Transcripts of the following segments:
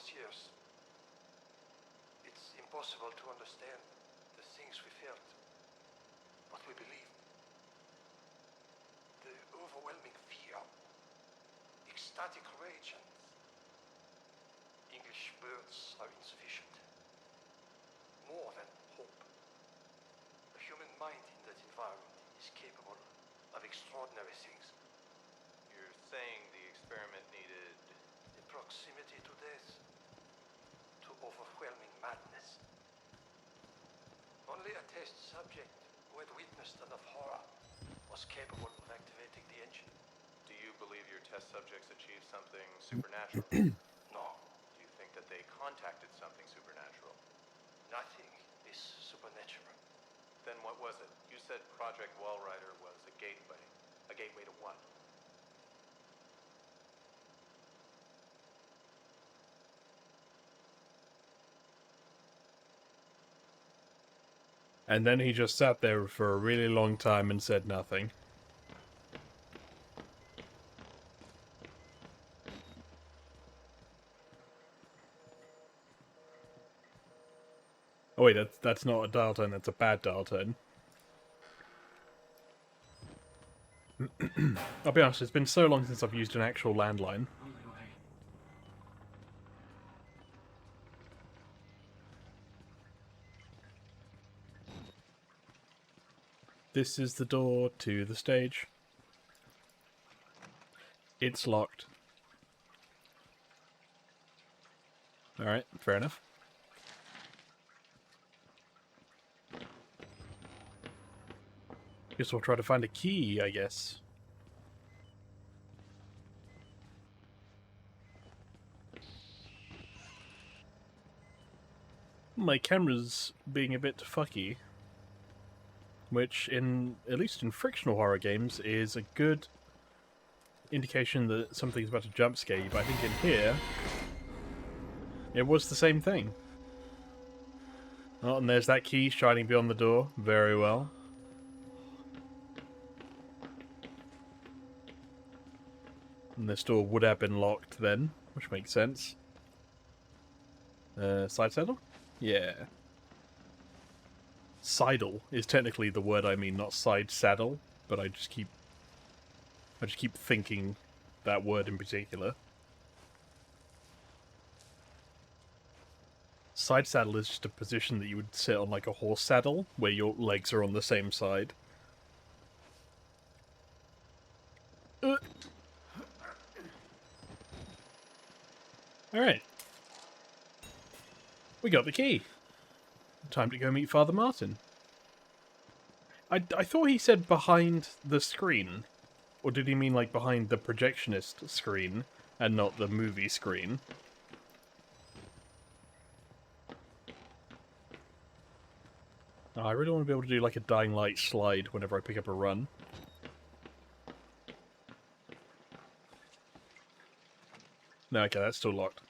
those years. It's impossible to understand the things we felt, what we believed. The overwhelming fear, ecstatic rage, and English words are insufficient. More than hope. The human mind in that environment is capable of extraordinary things. You're saying the experiment needed... The proximity to death, to overwhelming madness. Only a test subject who had witnessed enough horror was capable of activating the engine. Do you believe your test subjects achieved something supernatural? No, Do you think that they contacted something supernatural? nothing is supernatural. Then what was it? You said Project Wallrider was a gateway. A gateway to what? And then he just sat there for a really long time and said nothing. Oh wait, that's not a dial tone, that's a bad dial tone. I'll be honest, it's been so long since I've used an actual landline. This is the door to the stage. It's locked. Alright, fair enough. Guess we'll try to find a key, I guess. My camera's being a bit fucky. Which, at least in frictional horror games, is a good indication that something's about to jump scare you. But I think in here, it was the same thing. Oh, and there's that key shining beyond the door. Very well. And this door would have been locked then, which makes sense. Side saddle? Yeah. Sidle is technically the word I mean, not side saddle, but I just keep thinking that word in particular. Side saddle is just a position that you would sit on like a horse saddle, where your legs are on the same side. Alright. We got the key. Time to go meet Father Martin. I thought he said behind the screen. Or did he mean like behind the projectionist screen and not the movie screen? Oh, I really want to be able to do like a Dying Light slide whenever I pick up a run. No, okay, that's still locked.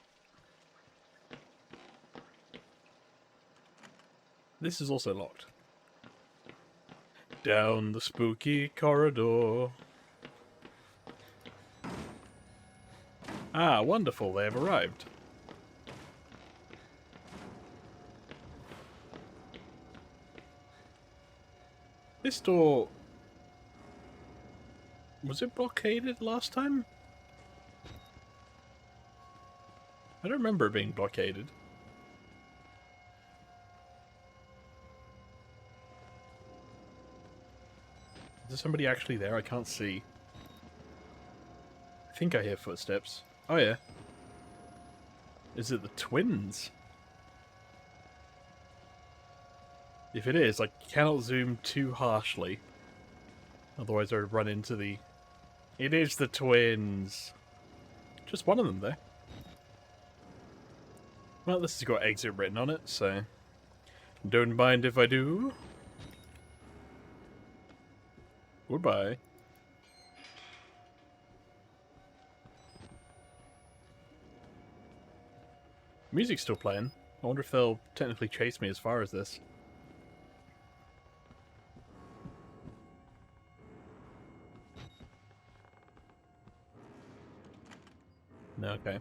This is also locked. Down the spooky corridor. Ah, wonderful, they have arrived. This door... was it blockaded last time? I don't remember it being blockaded. Is there somebody actually there? I can't see. I think I hear footsteps. Oh yeah. Is it the twins? If it is, I cannot zoom too harshly. Otherwise I would run into the... It is the twins! Just one of them there. Well, this has got exit written on it, so... don't mind if I do. Goodbye. Music's still playing. I wonder if they'll technically chase me as far as this. No, okay.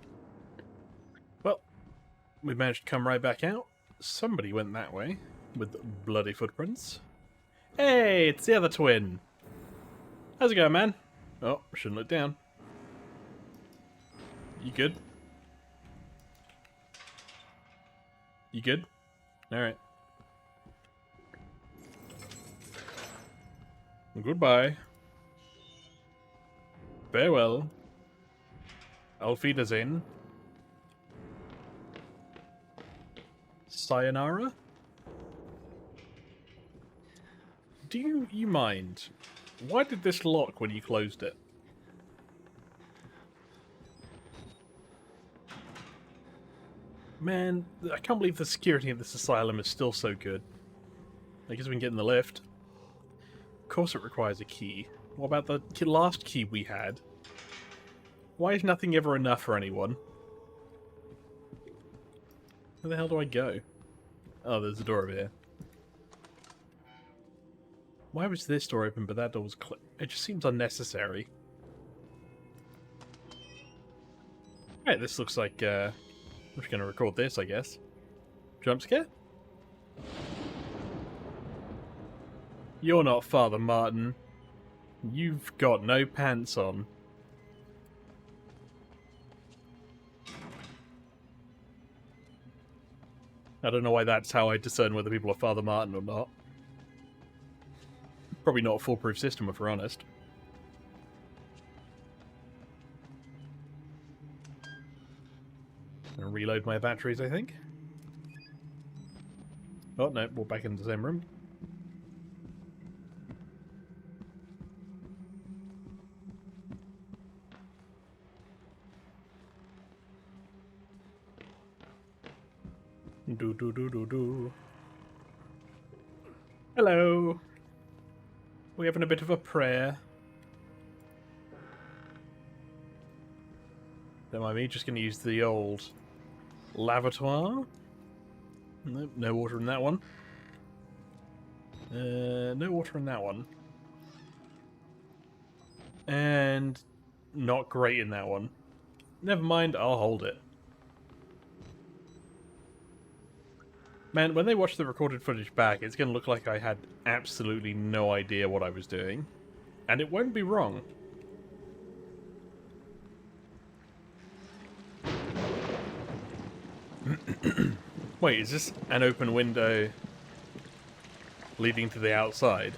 Well, we managed to come right back out. Somebody went that way with bloody footprints. Hey, it's the other twin. How's it going, man? Oh, shouldn't look down. You good? You good? Alright. Goodbye. Farewell. Auf Wiedersehen. Sayonara? Do you mind? Why did this lock when you closed it? Man, I can't believe the security of this asylum is still so good. I guess we can get in the lift. Of course it requires a key. What about the last key we had? Why is nothing ever enough for anyone? Where the hell do I go? Oh, there's a door over here. Why was this door open but that door was closed? It just seems unnecessary. Right, this looks like, I'm just going to record this, I guess. Jump scare? You're not Father Martin. You've got no pants on. I don't know why that's how I discern whether people are Father Martin or not. Probably not a foolproof system, if we're honest. I'm gonna reload my batteries, I think. Oh, no, we're back in the same room. Do do do do do. Hello. We're having a bit of a prayer. Don't mind me, just going to use the old lavatoire. Nope, no water in that one. No water in that one. And not great in that one. Never mind, I'll hold it. Man, when they watch the recorded footage back, it's going to look like I had absolutely no idea what I was doing. And it won't be wrong. Wait, is this an open window leading to the outside?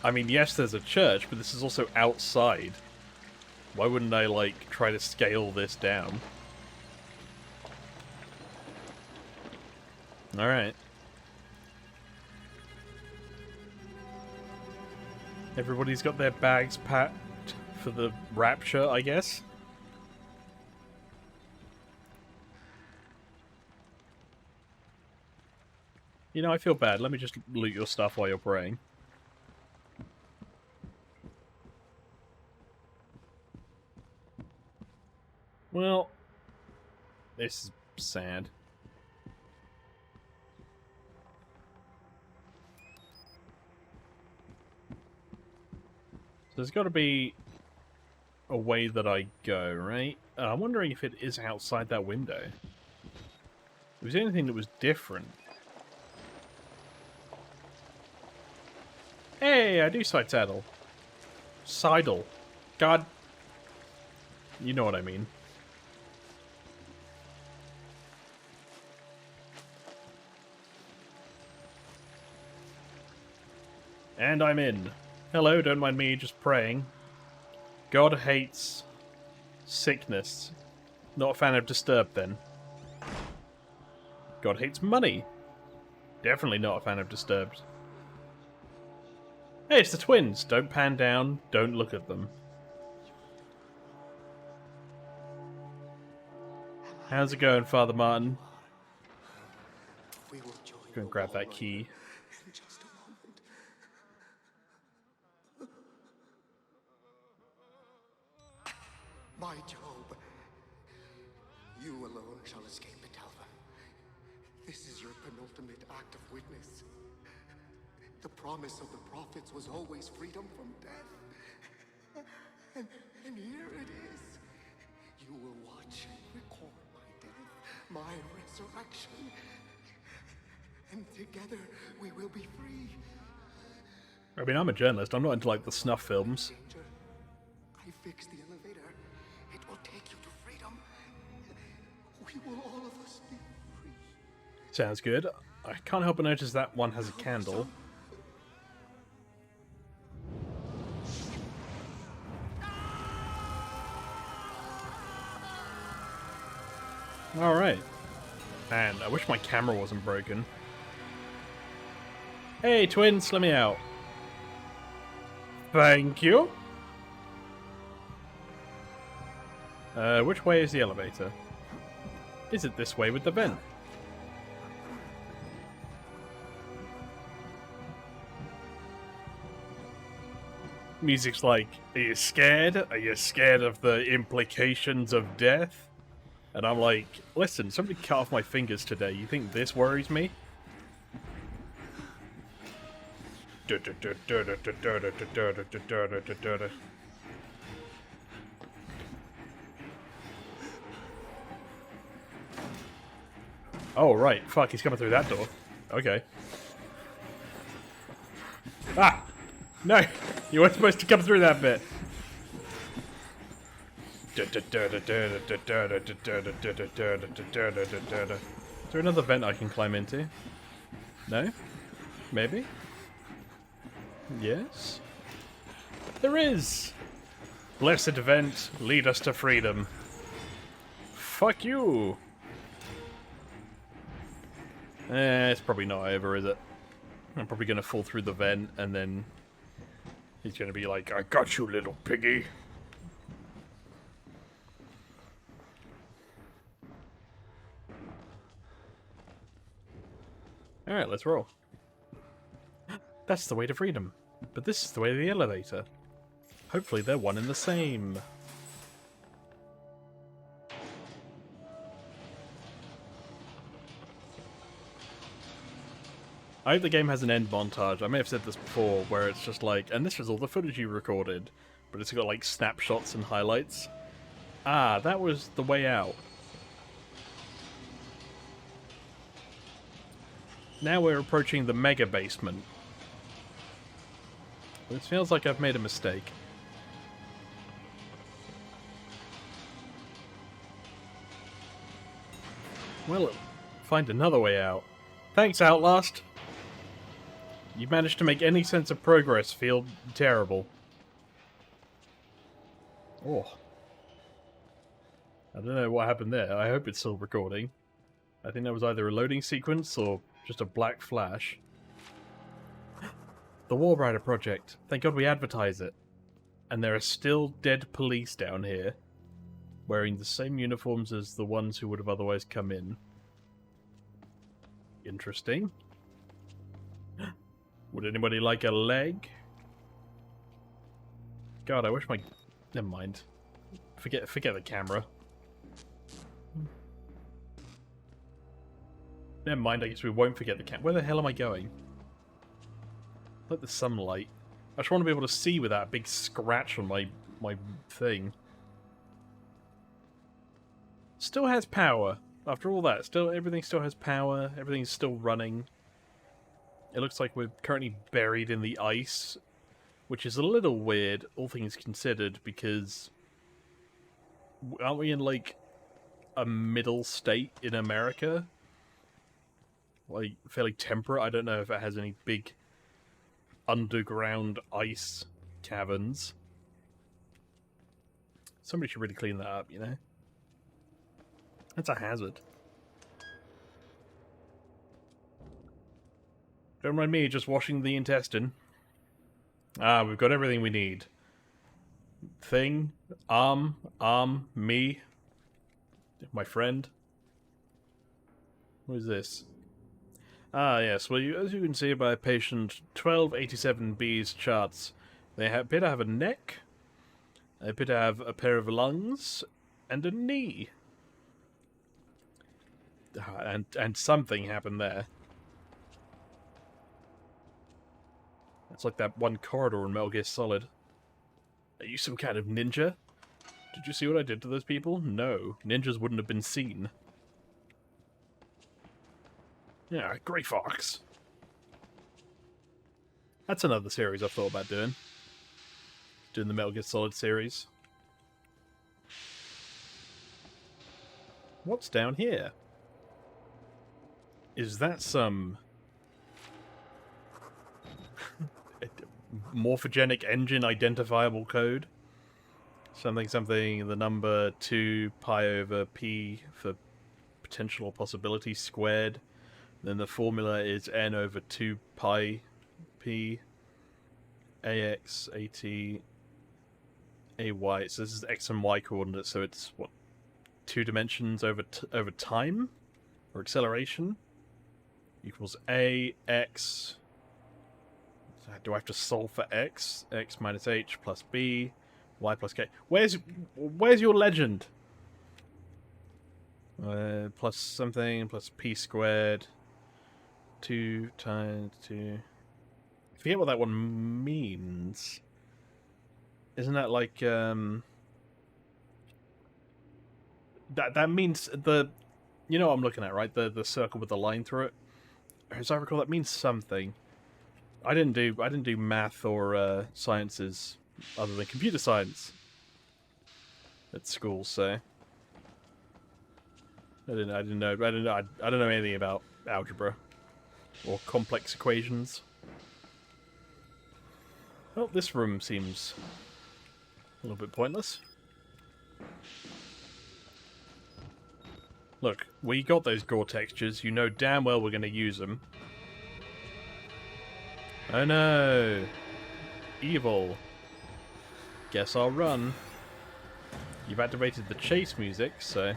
I mean, yes, there's a church, but this is also outside. Why wouldn't I, like, try to scale this down? Alright. Everybody's got their bags packed for the rapture, I guess? You know, I feel bad. Let me just loot your stuff while you're praying. Well, this is sad. There's got to be a way that I go, right? I'm wondering if it is outside that window. If there's anything that was different. Hey, I do side saddle. Sidle. God. You know what I mean. And I'm in. Hello, don't mind me just praying. God hates sickness. Not a fan of Disturbed, then. God hates money. Definitely not a fan of Disturbed. Hey, it's the twins. Don't pan down. Don't look at them. How's it going, Father Martin? We will join Go and grab that key. in just a moment. My Job, you alone shall escape Betelva. This is your penultimate act of witness. The promise of the prophets was always freedom from death. And here it is. You will watch and record my death, my resurrection. And together we will be free. I mean, I'm a journalist. I'm not into, like, the snuff films. Danger. I fixed the elevator. It will take you to freedom. We will all of us be free. Sounds good. I can't help but notice that one has a candle. Alright. Man, I wish my camera wasn't broken. Hey, twins, let me out. Thank you. Which way is the elevator? Is it this way with the vent? Music's like, are you scared? Are you scared of the implications of death? And I'm like, listen, somebody cut off my fingers today. You think this worries me? Oh, right. Fuck, he's coming through that door. Okay. Ah! No! You weren't supposed to come through that bit. Is there another vent I can climb into? No? Maybe? Yes? There is! Blessed vent, lead us to freedom. Fuck you! It's probably not over, is it? I'm probably gonna fall through the vent and then he's gonna be like, I got you, little piggy. Alright, let's roll. That's the way to freedom. But this is the way to the elevator. Hopefully they're one and the same. I hope the game has an end montage. I may have said this before, where it's just like, and this was all the footage you recorded, but it's got like snapshots and highlights. Ah, that was the way out. Now we're approaching the mega basement. It feels like I've made a mistake. Well, find another way out. Thanks, Outlast! You managed to make any sense of progress feel terrible. Oh. I don't know what happened there. I hope it's still recording. I think that was either a loading sequence or just a black flash. The War Rider Project. Thank God we advertise it. And there are still dead police down here, wearing the same uniforms as the ones who would have otherwise come in. Interesting. Would anybody like a leg? God, I wish my... Never mind. Forget the camera. Never mind, I guess we won't forget the camera. Where the hell am I going? Like the sunlight. I just want to be able to see without a big scratch on my thing. Still has power. After all that, everything still has power. Everything's still running. It looks like we're currently buried in the ice, which is a little weird, all things considered, because aren't we in like a middle state in America? Like fairly temperate. I don't know if it has any big underground ice caverns. Somebody should really clean that up, you know? That's a hazard. Don't mind me just washing the intestine. Ah, we've got everything we need. Thing, arm, me, my friend. What is this? Ah, yes. Well, as you can see by patient 1287B's charts, they appear to have a neck, they appear to have a pair of lungs, and a knee. And something happened there. It's like that one corridor in Metal Gear Solid. Are you some kind of ninja? Did you see what I did to those people? No. Ninjas wouldn't have been seen. Yeah, Grey Fox. That's another series I've thought about doing. Doing the Metal Gear Solid series. What's down here? Is that some morphogenic engine identifiable code? Something, the number 2 pi over p for potential or possibility squared. Then the formula is n over 2 pi p ax at ay. So this is x and y coordinates, so it's what, 2 dimensions over over time or acceleration equals ax. Do I have to solve for x? X minus h plus b, y plus k. Where's your legend? Plus something plus p squared. 2 times 2. I forget what that one means. Isn't that like that means the, you know what I'm looking at, right? The circle with the line through it. As I recall, that means something. I didn't do math or sciences other than computer science at school, so I don't know anything about algebra or complex equations. Well, this room seems a little bit pointless. Look, we got those gore textures. You know damn well we're going to use them. Oh no! Evil. Guess I'll run. You've activated the chase music, so...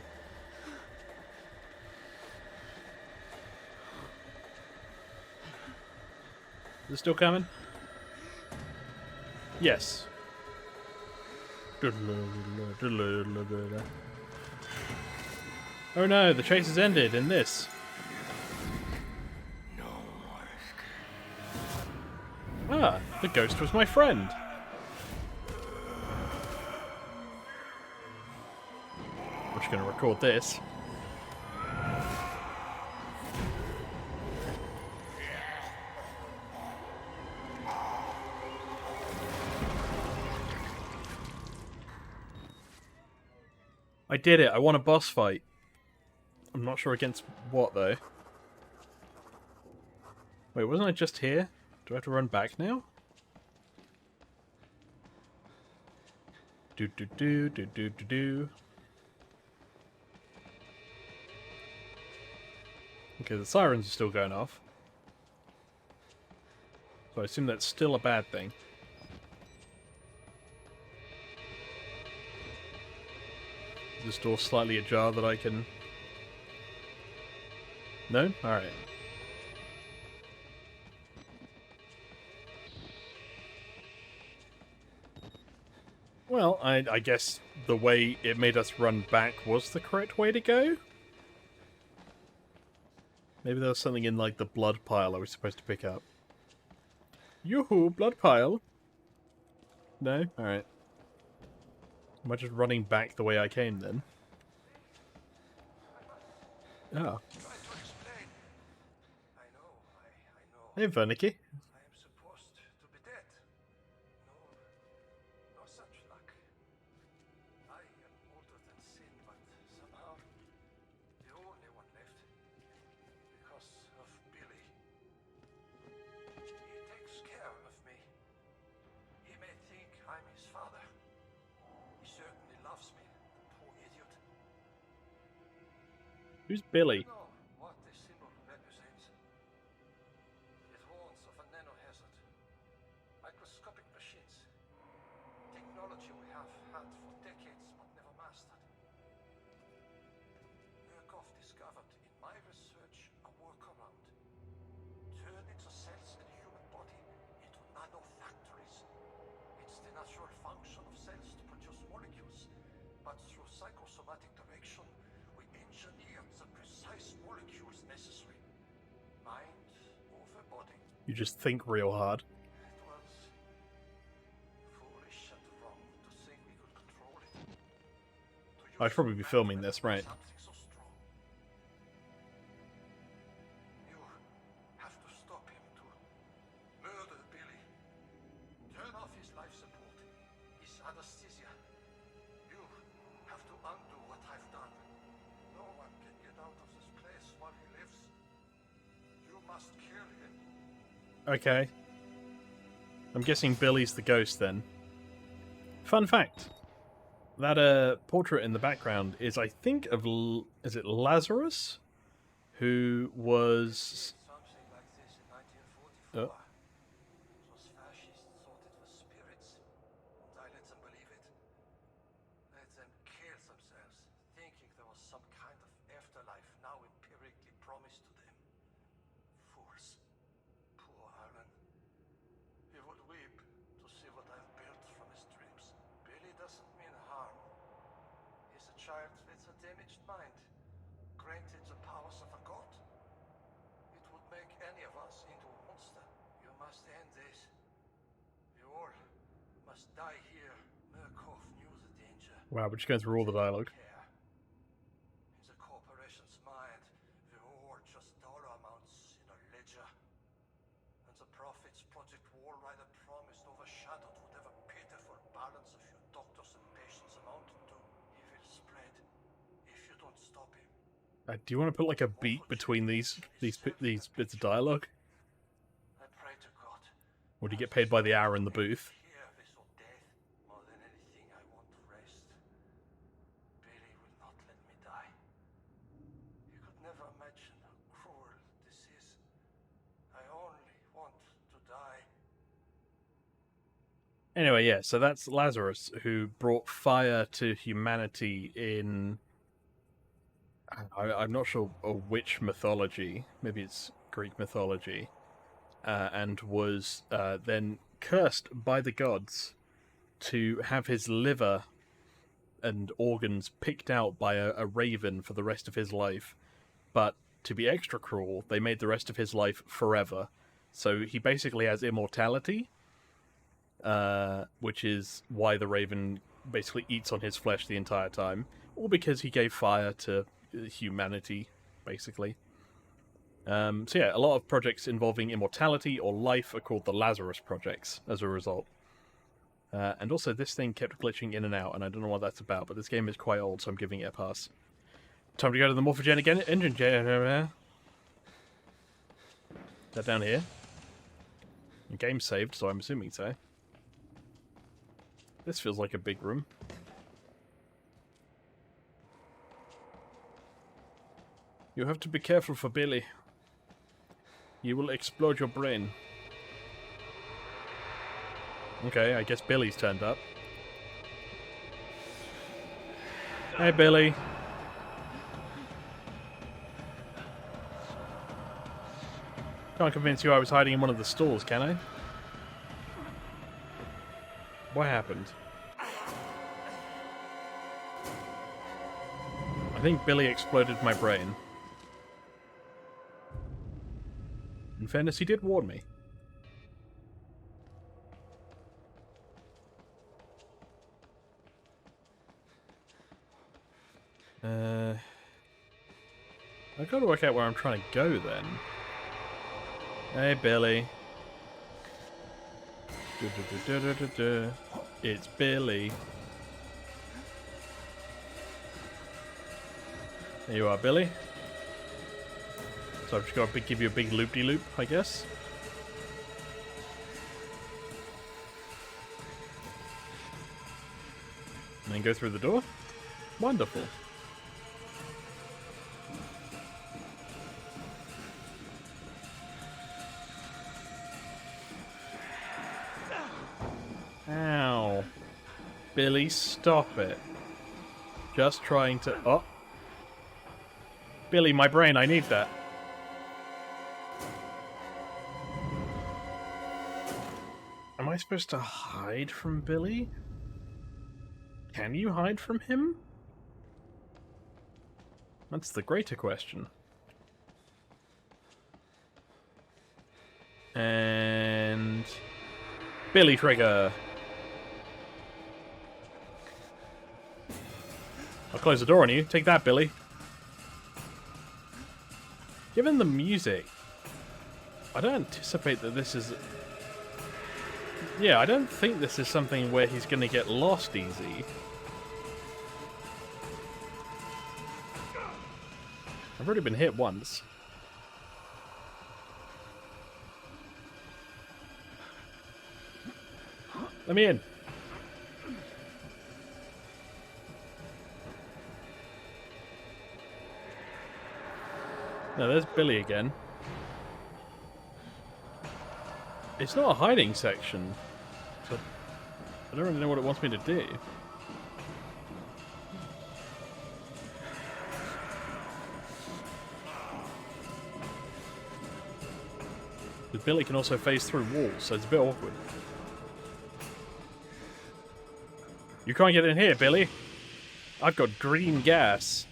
Is it still coming? Yes. Oh no, the chase has ended in this. Ah, the ghost was my friend. We're just going to record this. I did it. I won a boss fight. I'm not sure against what, though. Wait, wasn't I just here? Do I have to run back now? Do. Okay, the sirens are still going off. So I assume that's still a bad thing. Is this door slightly ajar that I can... No? Alright. Well, I guess the way it made us run back was the correct way to go? Maybe there was something in, like, the blood pile I was supposed to pick up. Yoo-hoo, blood pile? No? Alright. Am I just running back the way I came, then? Oh. Hey, Wernicke. Who's Billy? I know what this symbol represents. It warns of a nanohazard. Microscopic machines. Technology we have had for decades but never mastered. Murkoff discovered in my research a workaround. Turn its cells in the human body into nanofactories. It's the natural function of cells to produce molecules, but through psychosomatic direction, we engineer the precise molecules necessary. Mind over body. You just think real hard. It was foolish and wrong to think we could control it. I should probably be filming this, right? Something so strong. You have to stop him to murder Billy. Turn off his life support, his anesthesia. You have to undo what I've done. No one can get out of this place while he lives. You must kill him. Okay. I'm guessing Billy's the ghost then. Fun fact. That portrait in the background is, I think, of... is it Lazarus? Who was... Something like this in 1944. Oh. Those fascists thought it was spirits, and I let them believe it. Let them kill themselves, thinking there was some kind of afterlife now empirically promised to them. Fools. Poor Alan. He would weep to see what I've built from his dreams. Billy doesn't mean harm. He's a child with a damaged mind, granted the powers of a god. It would make any of us into a monster. You must end this. You all must die here. Murkoff knew the danger. Wow, we're just going through all the dialogue. Care. In the corporation's mind, we're all just dollar amounts in a ledger. And the Prophet's Project Wall Rider promised overshadowed whatever pitiful balance of your doctors and patients amounted to. He will spread if you don't stop him. Do you want to put like a beat between these bits of dialogue? I pray to God. Or do you get paid by the hour in the booth? Here we saw death. More than anything, I want rest. Billy will not let me die. You could never imagine how cruel this is. I only want to die. Anyway, yeah, so that's Lazarus, who brought fire to humanity in... I'm not sure which mythology. Maybe it's Greek mythology. And was then cursed by the gods to have his liver and organs picked out by a raven for the rest of his life. But to be extra cruel, they made the rest of his life forever. So he basically has immortality, which is why the raven basically eats on his flesh the entire time. Or because he gave fire to humanity, basically. So yeah, a lot of projects involving immortality or life are called the Lazarus projects as a result. And also this thing kept glitching in and out, and I don't know what that's about, but this game is quite old, so I'm giving it a pass. Time to go to the morphogenic engine generator. Is that down here? The game's saved, so I'm assuming so. This feels like a big room. You have to be careful for Billy. You will explode your brain. Okay, I guess Billy's turned up. Hey, Billy. Can't convince you I was hiding in one of the stalls, can I? What happened? I think Billy exploded my brain. In fairness, he did warn me. I've got to work out where I'm trying to go then. Hey, Billy. It's Billy. There you are, Billy. So I've just got to give you a big loop-de-loop, I guess. And then go through the door. Wonderful. Ow. Billy, stop it. Just trying to... Oh. Billy, my brain, I need that. Am I supposed to hide from Billy? Can you hide from him? That's the greater question. And... Billy trigger! close the door on you. Take that, Billy. Given the music, I don't anticipate that this is... Yeah, I don't think this is something where he's going to get lost easy. I've already been hit once. Let me in. No, there's Billy again. It's not a hiding section, so I don't really know what it wants me to do. But Billy can also phase through walls, so it's a bit awkward. You can't get in here, Billy. I've got green gas.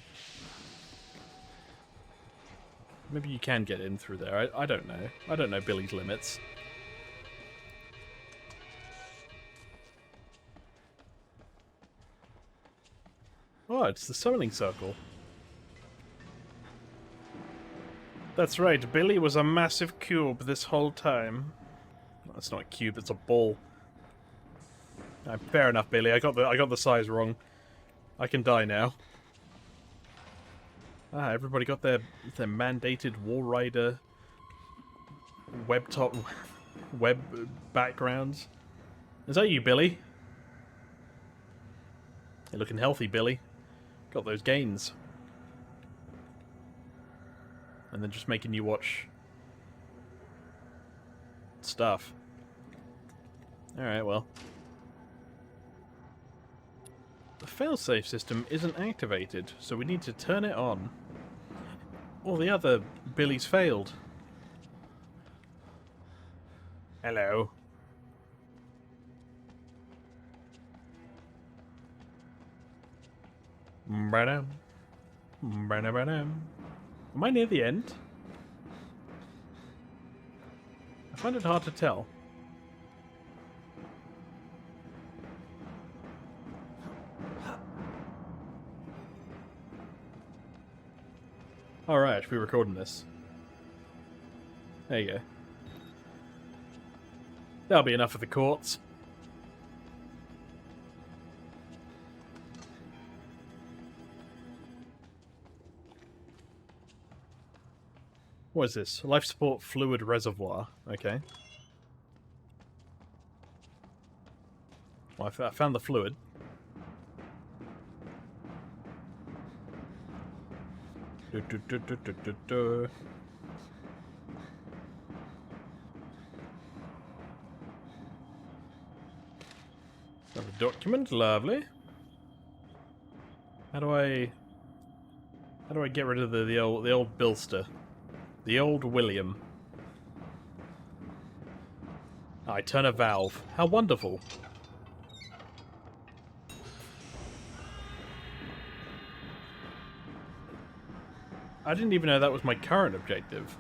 Maybe you can get in through there. I don't know. I don't know Billy's limits. Oh, it's the summoning circle. That's right, Billy was a massive cube this whole time. No, it's not a cube, it's a ball. Fair enough, Billy. I got the size wrong. I can die now. Ah, everybody got their mandated Wall Rider web backgrounds. Is that you, Billy? You're looking healthy, Billy. Got those gains. And then just making you watch stuff. Alright, well. The failsafe system isn't activated, so we need to turn it on. All the other Billies failed. Hello. Am I near the end? I find it hard to tell. Alright, I should be recording this. There you go. That'll be enough of the courts. What is this? Life support fluid reservoir. Okay. Well, I found the fluid. Another document, lovely. How do I get rid of the old Bilster? The old William. I turn a valve. How wonderful. I didn't even know that was my current objective.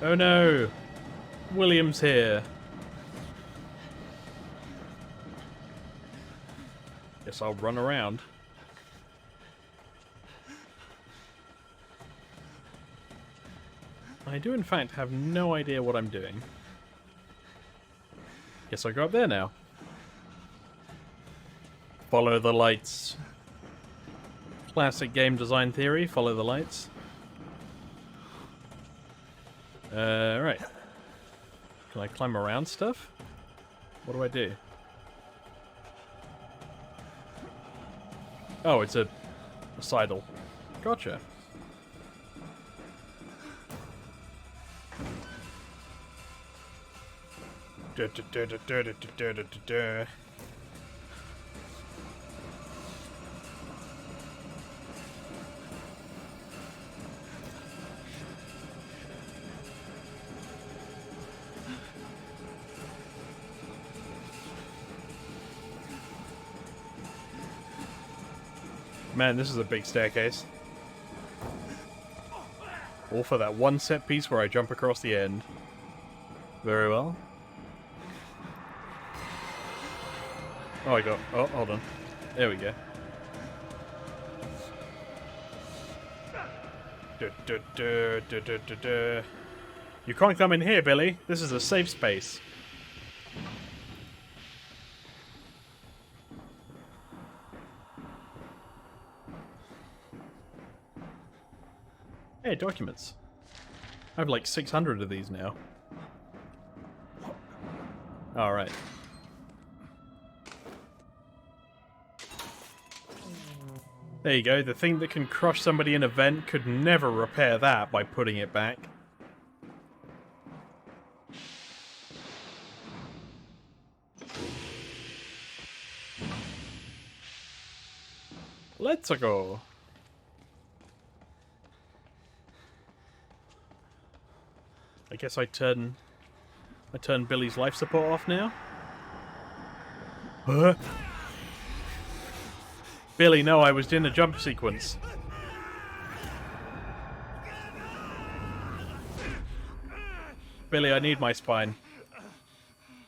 Oh no! William's here. Guess I'll run around. I do in fact have no idea what I'm doing. Guess I'll go up there now. Follow the lights. Classic game design theory, follow the lights. Right. Can I climb around stuff? What do I do? Oh, it's a sidle. Gotcha. Man, this is a big staircase. All for that one set piece where I jump across the end. Very well. Oh, I got... Oh, hold on. There we go. You can't come in here, Billy. This is a safe space. Hey, documents. I have like 600 of these now. Alright. There you go. The thing that can crush somebody in a vent could never repair that by putting it back. Let's go. I guess I turn Billy's life support off now. Huh? Billy, no, I was in a jump sequence. Billy, I need my spine.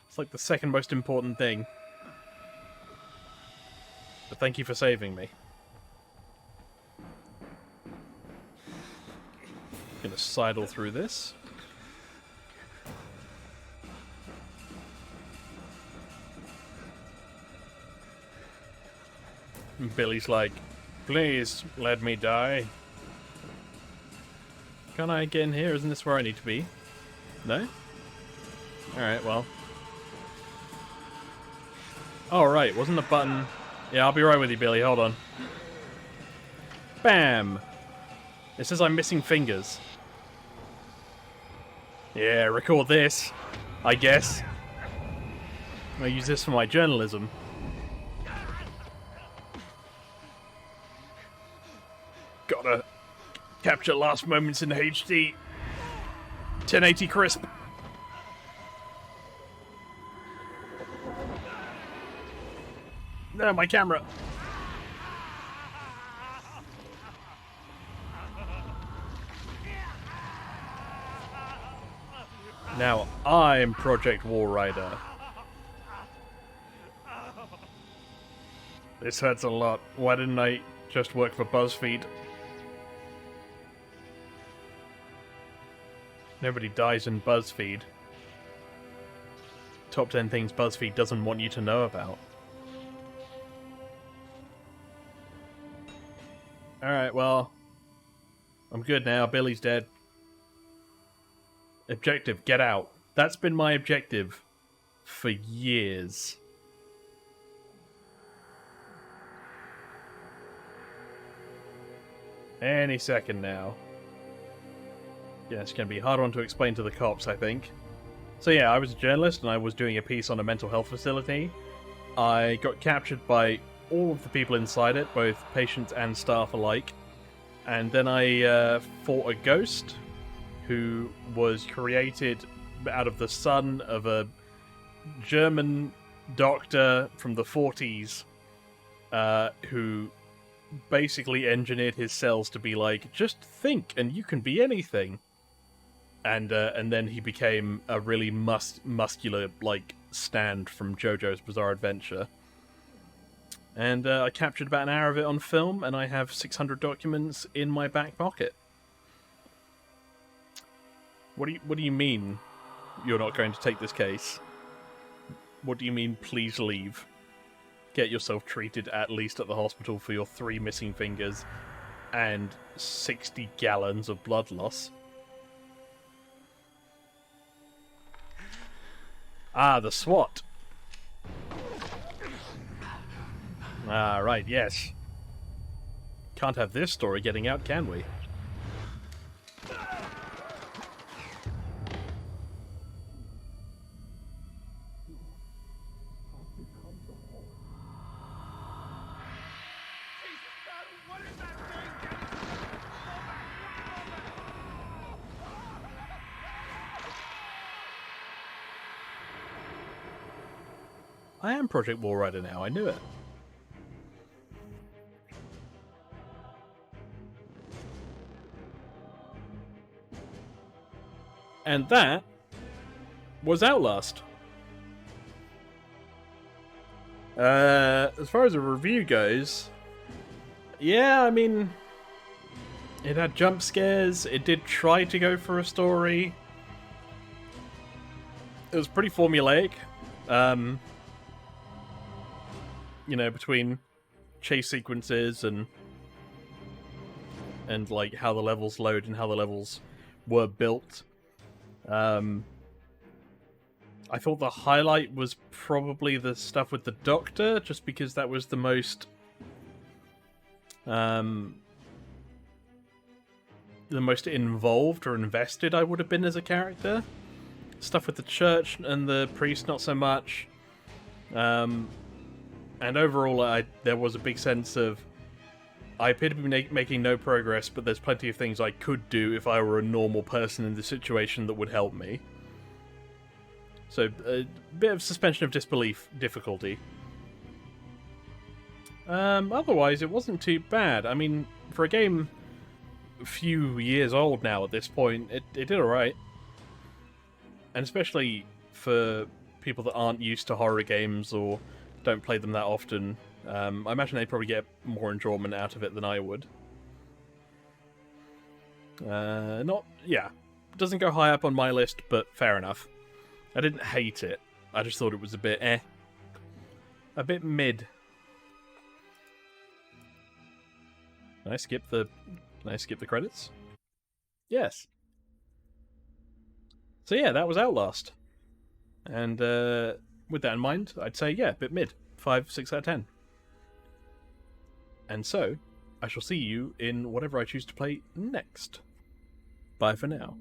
It's like the second most important thing. But thank you for saving me. Gonna sidle through this. And Billy's like, please let me die. Can I get in here? Isn't this where I need to be? No? Alright, well. Alright, wasn't the button... Yeah, I'll be right with you, Billy. Hold on. Bam! It says I'm missing fingers. Yeah, record this, I guess. I'll use this for my journalism. Gotta capture last moments in HD. 1080 crisp. No, my camera. Now I'm Project War Rider. This hurts a lot. Why didn't I just work for BuzzFeed? Nobody dies in BuzzFeed. Top 10 things BuzzFeed doesn't want you to know about. Alright, well, I'm good now. Billy's dead. Objective, get out. That's been my objective for years. Any second now. Yeah, it's going to be a hard one to explain to the cops, I think. So yeah, I was a journalist and I was doing a piece on a mental health facility. I got captured by all of the people inside it, both patients and staff alike. And then I fought a ghost who was created out of the son of a German doctor from the 40s who basically engineered his cells to be like, just think and you can be anything. And then he became a really muscular, like, Stand from JoJo's Bizarre Adventure. And I captured about an hour of it on film, and I have 600 documents in my back pocket. What do you mean you're not going to take this case? What do you mean, please leave? Get yourself treated at least at the hospital for your 3 missing fingers and 60 gallons of blood loss. Ah, the SWAT. Ah, right, yes. Can't have this story getting out, can we? I am Project War Rider now, I knew it. And that was Outlast. As far as a review goes, yeah, I mean, it had jump scares. It did try to go for a story. It was pretty formulaic. Between chase sequences and like how the levels load and how the levels were built. I thought the highlight was probably the stuff with the Doctor, just because that was the most involved or invested I would have been as a character. Stuff with the church and the priest, not so much. And overall, there was a big sense of I appear to be making no progress, but there's plenty of things I could do if I were a normal person in the situation that would help me. So, a bit of suspension of disbelief difficulty. Otherwise, it wasn't too bad. I mean, for a game a few years old now at this point, it did alright. And especially for people that aren't used to horror games or don't play them that often, I imagine they probably get more enjoyment out of it than I would. Doesn't go high up on my list, but fair enough. I didn't hate it. I just thought it was a bit a bit mid. Can I skip the credits? Yes. So yeah, that was Outlast. And with that in mind, I'd say yeah, a bit mid. 5, 6 out of 10. And so, I shall see you in whatever I choose to play next. Bye for now.